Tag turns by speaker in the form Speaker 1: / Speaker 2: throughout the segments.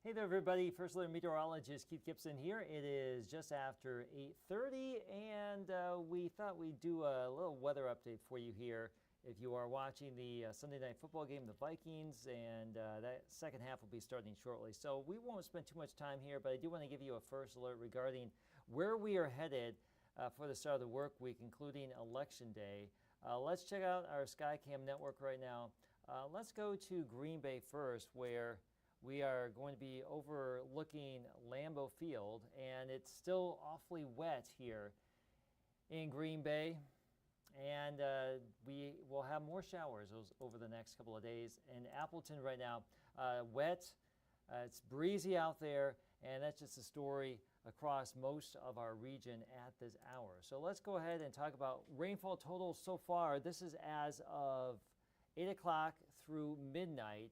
Speaker 1: Hey there, everybody. First Alert Meteorologist Keith Gibson here. It is just after 8:30, and we thought we'd do a little weather update for you here. If you are watching the Sunday night football game, the Vikings, and that second half will be starting shortly. So we won't spend too much time here, but I do want to give you a first alert regarding where we are headed for the start of the work week, including Election Day. Let's check out our Skycam network right now. Let's go to Green Bay first, where we are going to be overlooking Lambeau Field, and it's still awfully wet here in Green Bay. And we will have more showers over the next couple of days. In Appleton right now, wet, it's breezy out there, and that's just a story across most of our region at this hour. So let's go ahead and talk about rainfall totals so far. This is as of 8 o'clock through midnight.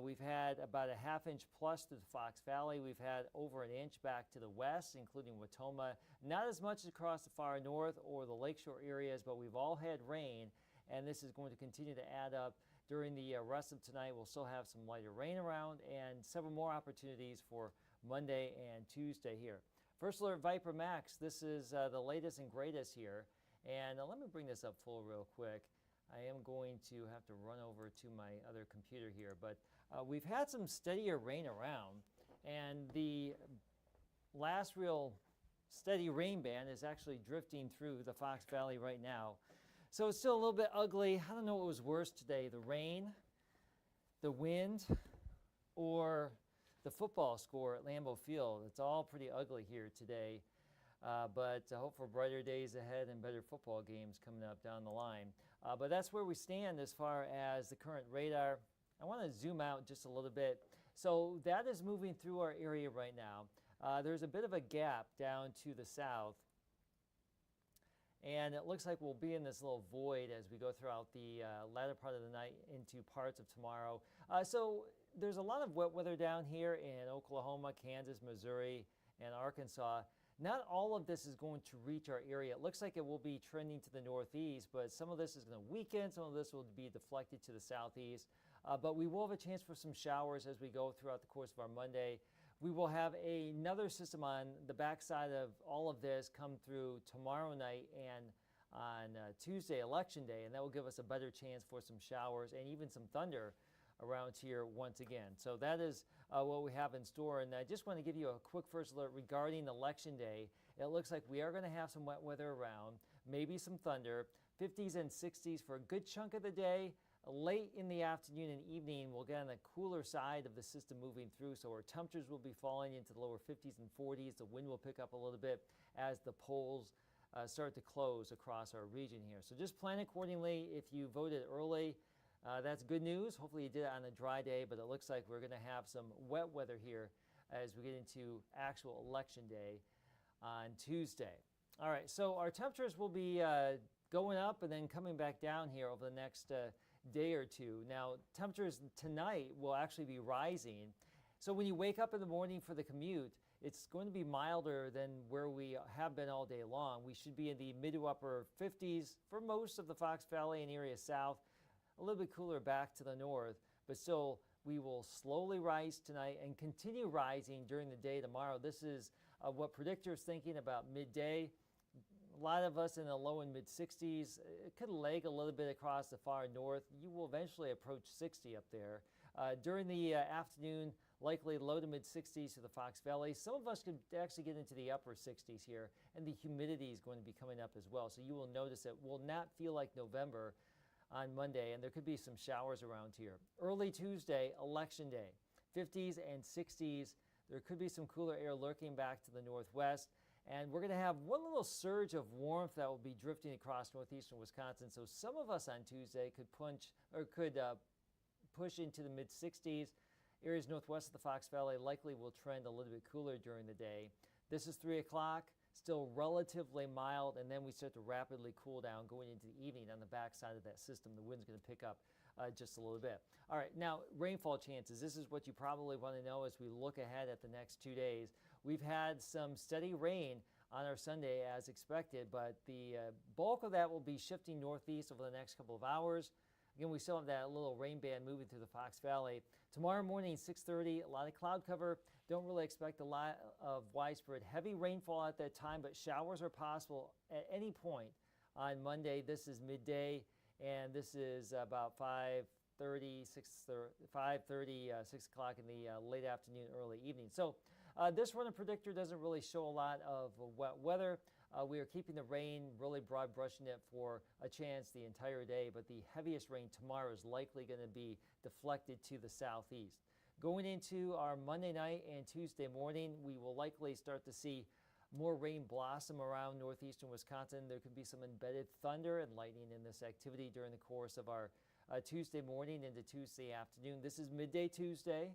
Speaker 1: We've had about a ½ inch plus to the Fox Valley. We've had over an inch back to the west, including Watoma. Not as much across the far north or the lakeshore areas, but we've all had rain, and this is going to continue to add up during the rest of tonight. We'll still have some lighter rain around and several more opportunities for Monday and Tuesday here. First Alert Viper Max, this is the latest and greatest here. And let me bring this up full real quick. I am going to have to run over to my other computer here, but we've had some steadier rain around, and the last real steady rain band is actually drifting through the Fox Valley right now. So it's still a little bit ugly. I don't know what was worse today, the rain, the wind, or the football score at Lambeau Field. It's all pretty ugly here today. But hope for brighter days ahead and better football games coming up down the line. But that's where we stand as far as the current radar. I want to zoom out just a little bit. So that is moving through our area right now. There's a bit of a gap down to the south. And it looks like we'll be in this little void as we go throughout the latter part of the night into parts of tomorrow. So there's a lot of wet weather down here in Oklahoma, Kansas, Missouri, and Arkansas. Not all of this is going to reach our area. It looks like it will be trending to the northeast, but some of this is going to weaken. Some of this will be deflected to the southeast. But we will have a chance for some showers as we go throughout the course of our Monday. We will have another system on the backside of all of this come through tomorrow night and on Tuesday, Election Day, and that will give us a better chance for some showers and even some thunder around here once again. So that is what we have in store. And I just want to give you a quick first alert regarding Election Day. It looks like we are going to have some wet weather around, maybe some thunder, 50s and 60s for a good chunk of the day. Late in the afternoon and evening, we'll get on the cooler side of the system moving through, so our temperatures will be falling into the lower 50s and 40s. The wind will pick up a little bit as the polls start to close across our region here. So just plan accordingly. If you voted early, that's good news. Hopefully you did it on a dry day, but it looks like we're going to have some wet weather here as we get into actual Election Day on Tuesday. All right, so our temperatures will be going up and then coming back down here over the next day or two. Now, temperatures tonight will actually be rising. So when you wake up in the morning for the commute, it's going to be milder than where we have been all day long. We should be in the mid to upper 50s for most of the Fox Valley and area south. A little bit cooler back to the north, but still we will slowly rise tonight and continue rising during the day tomorrow. This is what predictors thinking about midday. A lot of us in the low and mid 60s. It could lag a little bit across the far north. You will eventually approach 60 up there. During the afternoon, likely low to mid 60s to the Fox Valley. Some of us could actually get into the upper 60s here, and the humidity is going to be coming up as well. So you will notice it will not feel like November on Monday, and there could be some showers around here. Early Tuesday, Election Day, 50s and 60s. There could be some cooler air lurking back to the northwest, and we're going to have one little surge of warmth that will be drifting across northeastern Wisconsin. So some of us on Tuesday could push into the mid 60s. Areas northwest of the Fox Valley likely will trend a little bit cooler during the day. This is 3 o'clock. Still relatively mild, and then we start to rapidly cool down going into the evening on the backside of that system. The wind's going to pick up just a little bit. All right, now rainfall chances. This is what you probably want to know as we look ahead at the next 2 days. We've had some steady rain on our Sunday as expected, but the bulk of that will be shifting northeast over the next couple of hours. Again, we still have that little rain band moving through the Fox Valley. Tomorrow morning, 6:30, a lot of cloud cover. Don't really expect a lot of widespread heavy rainfall at that time, but showers are possible at any point on Monday. This is midday, and this is about 5:30, 6 o'clock in the late afternoon, early evening. So this runner predictor doesn't really show a lot of wet weather. We are keeping the rain really broad brushing it for a chance the entire day, but the heaviest rain tomorrow is likely going to be deflected to the southeast. Going into our Monday night and Tuesday morning, we will likely start to see more rain blossom around northeastern Wisconsin. There could be some embedded thunder and lightning in this activity during the course of our Tuesday morning into Tuesday afternoon. This is midday Tuesday,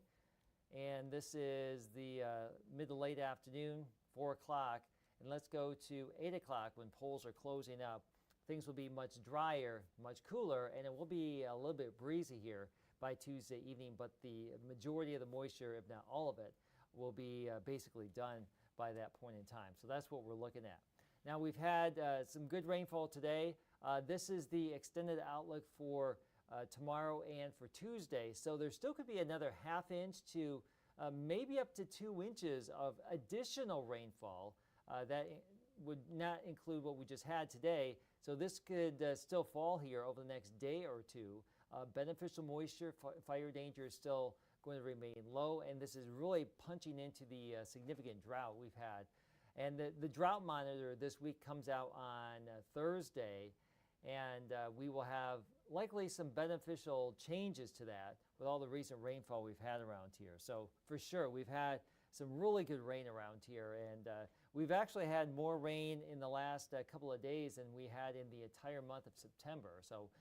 Speaker 1: and this is the mid to late afternoon, 4 o'clock. And let's go to 8 o'clock when polls are closing up. Things will be much drier, much cooler, and it will be a little bit breezy here by Tuesday evening, but the majority of the moisture, if not all of it, will be basically done by that point in time. So that's what we're looking at. Now, we've had some good rainfall today. This is the extended outlook for tomorrow and for Tuesday. So there still could be another ½ inch to maybe up to 2 inches of additional rainfall. That would not include what we just had today. So this could still fall here over the next day or two. Beneficial moisture, fire danger is still going to remain low, and this is really punching into the significant drought we've had. And the drought monitor this week comes out on Thursday, and we will have likely some beneficial changes to that with all the recent rainfall we've had around here. So for sure, we've had some really good rain around here, and we've actually had more rain in the last couple of days than we had in the entire month of September. So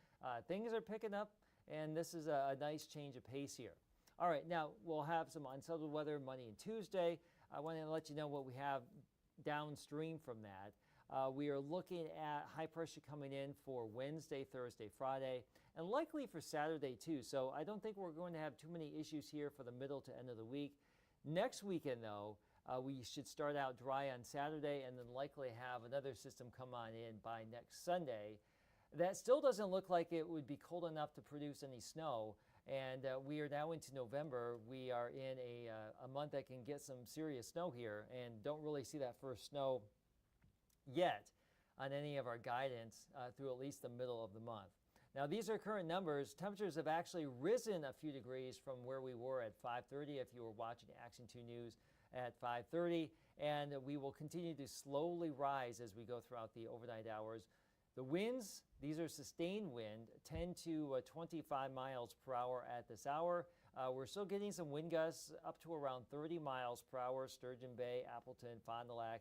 Speaker 1: things are picking up, and this is a nice change of pace here. All right, now we'll have some unsettled weather Monday and Tuesday. I want to let you know what we have downstream from that. We are looking at high pressure coming in for Wednesday, Thursday, Friday, and likely for Saturday too. So I don't think we're going to have too many issues here for the middle to end of the week. Next weekend, though, we should start out dry on Saturday and then likely have another system come on in by next Sunday. That still doesn't look like it would be cold enough to produce any snow, and we are now into November. We are in a month that can get some serious snow here, and don't really see that first snow yet on any of our guidance through at least the middle of the month. Now, these are current numbers. Temperatures have actually risen a few degrees from where we were at 5:30 if you were watching Action 2 News at 5:30, and we will continue to slowly rise as we go throughout the overnight hours. The winds, these are sustained wind, 10 to 25 miles per hour at this hour. We're still getting some wind gusts up to around 30 miles per hour, Sturgeon Bay, Appleton, Fond du Lac.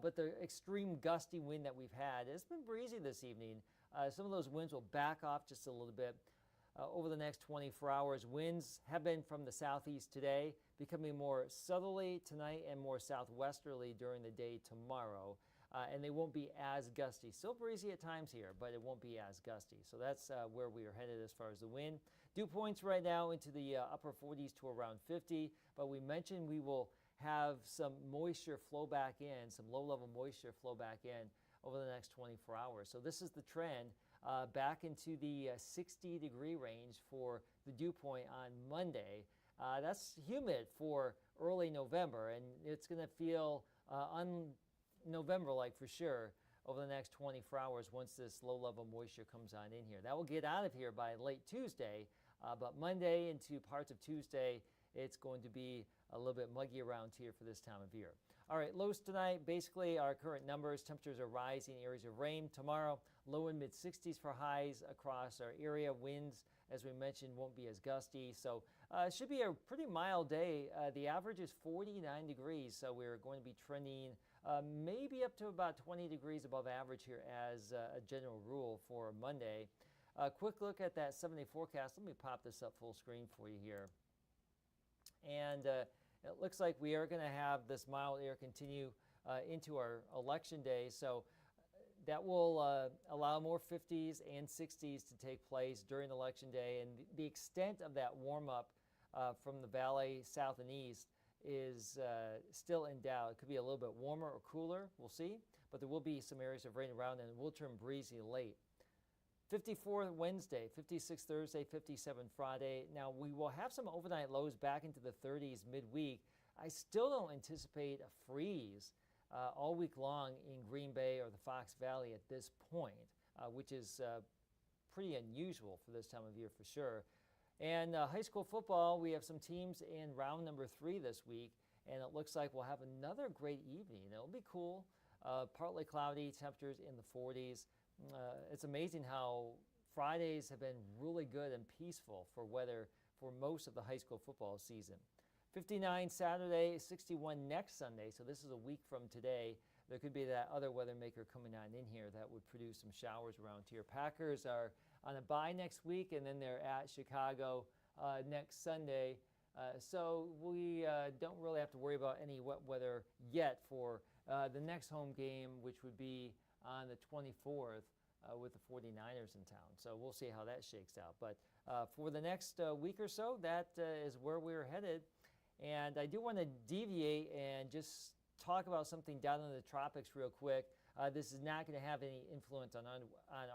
Speaker 1: But the extreme gusty wind that we've had, it's been breezy this evening. Some of those winds will back off just a little bit over the next 24 hours. Winds have been from the southeast today, becoming more southerly tonight and more southwesterly during the day tomorrow. And they won't be as gusty. Still breezy at times here, but it won't be as gusty. So that's where we are headed as far as the wind. Dew points right now into the upper 40s to around 50, but we mentioned we will have some moisture flow back in, some low-level moisture flow back in over the next 24 hours. So this is the trend back into the 60-degree range for the dew point on Monday. That's humid for early November, and it's going to feel November-like for sure over the next 24 hours once this low-level moisture comes on in here. That will get out of here by late Tuesday, but Monday into parts of Tuesday, it's going to be a little bit muggy around here for this time of year. All right, lows tonight, basically our current numbers. Temperatures are rising, areas of rain. Tomorrow, low and mid-60s for highs across our area. Winds, as we mentioned, won't be as gusty. So it should be a pretty mild day. The average is 49 degrees, so we're going to be trending maybe up to about 20 degrees above average here as a general rule for Monday. A quick look at that 7-day forecast. Let me pop this up full screen for you here. And it looks like we are going to have this mild air continue into our election day. So that will allow more 50s and 60s to take place during election day. And the extent of that warm-up from the valley south and east is still in doubt. It could be a little bit warmer or cooler. We'll see. But there will be some areas of rain around, and it will turn breezy late. 54 Wednesday, 56 Thursday, 57 Friday. Now, we will have some overnight lows back into the 30s midweek. I still don't anticipate a freeze all week long in Green Bay or the Fox Valley at this point, which is pretty unusual for this time of year for sure. And high school football, we have some teams in round number 3 this week, and it looks like we'll have another great evening. It'll be cool, partly cloudy, temperatures in the 40s. It's amazing how Fridays have been really good and peaceful for weather for most of the high school football season. 59 Saturday, 61 next Sunday, so this is a week from today. There could be that other weather maker coming on in here that would produce some showers around here. Packers are on a bye next week, and then they're at Chicago next Sunday. So we don't really have to worry about any wet weather yet for the next home game, which would be on the 24th with the 49ers in town. So we'll see how that shakes out. But for the next week or so, that is where we're headed. And I do want to deviate and just talk about something down in the tropics real quick. This is not going to have any influence on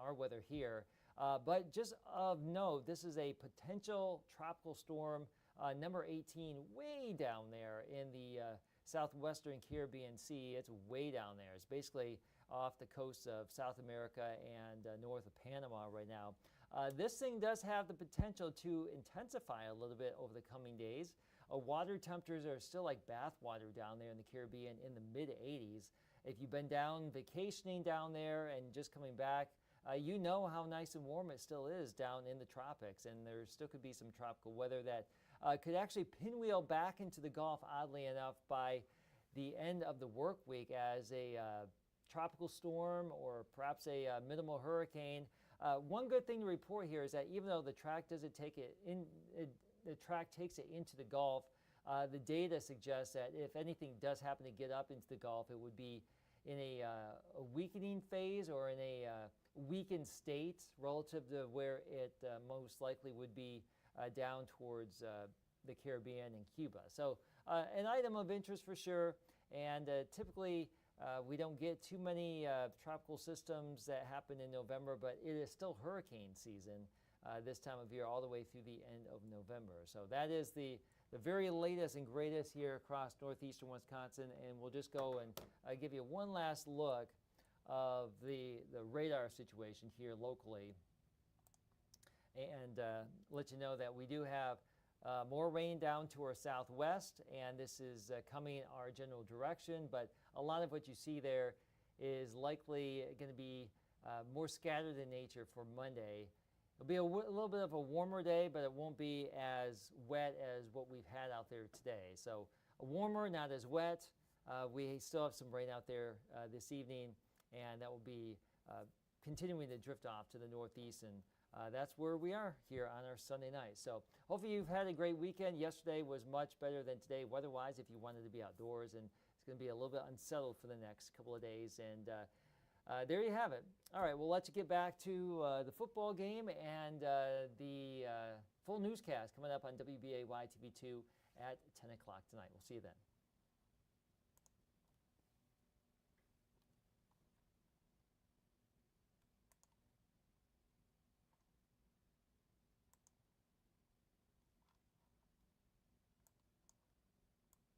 Speaker 1: our weather here. But just of note, this is a potential tropical storm, number 18, way down there in the southwestern Caribbean Sea. It's way down there. It's basically off the coast of South America and north of Panama right now. This thing does have the potential to intensify a little bit over the coming days. Water temperatures are still like bath water down there in the Caribbean in the mid-80s. If you've been down vacationing down there and just coming back, you know how nice and warm it still is down in the tropics, and there still could be some tropical weather that could actually pinwheel back into the Gulf, oddly enough, by the end of the work week as a tropical storm or perhaps a minimal hurricane. One good thing to report here is that even though the track doesn't take it in, the track takes it into the Gulf, the data suggests that if anything does happen to get up into the Gulf, it would be in a weakening phase or in a weakened state relative to where it most likely would be down towards the Caribbean and Cuba. So an item of interest for sure, and typically we don't get too many tropical systems that happen in November, but it is still hurricane season this time of year all the way through the end of November. So that is the very latest and greatest here across northeastern Wisconsin, and we'll just go and give you one last look of the radar situation here locally and let you know that we do have more rain down to our southwest, and this is coming in our general direction, but a lot of what you see there is likely going to be more scattered in nature for Monday. It'll be a little bit of a warmer day, but it won't be as wet as what we've had out there today. So warmer, not as wet. We still have some rain out there this evening, and that will be continuing to drift off to the northeast, and that's where we are here on our Sunday night. So hopefully you've had a great weekend. Yesterday was much better than today weather-wise if you wanted to be outdoors, and it's going to be a little bit unsettled for the next couple of days. And there you have it. All right, we'll let you get back to the football game and the full newscast coming up on WBAY TV2 at 10 o'clock tonight. We'll see you then.